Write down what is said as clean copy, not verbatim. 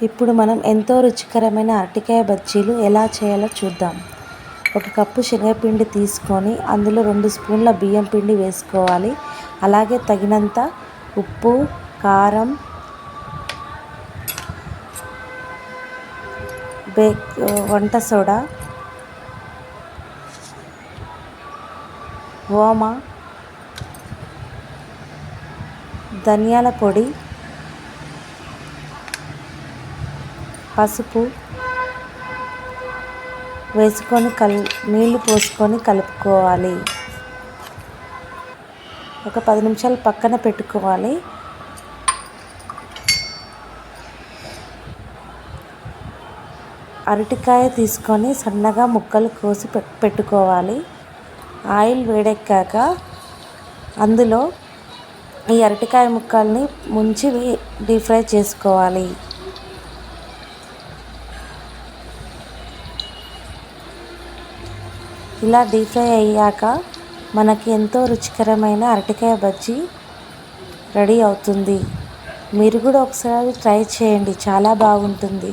ఇప్పుడు మనం ఎంతో రుచికరమైన అరటికాయ బజ్జీలు ఎలా చేయాలో చూద్దాం. ఒక కప్పు శనగపిండి తీసుకొని అందులో 2 స్పూన్ల బియ్యం పిండి వేసుకోవాలి. అలాగే తగినంత ఉప్పు, కారం, వంట సోడా, ఓమ, ధనియాల పొడి, పసుపు వేసుకొని నీళ్లు పోసుకొని కలుపుకోవాలి. ఒక 10 నిమిషాలు పక్కన పెట్టుకోవాలి. అరటికాయ తీసుకొని సన్నగా ముక్కలు కోసి పెట్టుకోవాలి. ఆయిల్ వేడెక్కాక అందులో ఈ అరటికాయ ముక్కల్ని ముంచి డీప్ ఫ్రై చేసుకోవాలి. ఇలా డీప్ ఫ్రై అయ్యాక మనకి ఎంతో రుచికరమైన అరటికాయ బజ్జీ రెడీ అవుతుంది. మీరు కూడా ఒకసారి ట్రై చేయండి, చాలా బాగుంటుంది.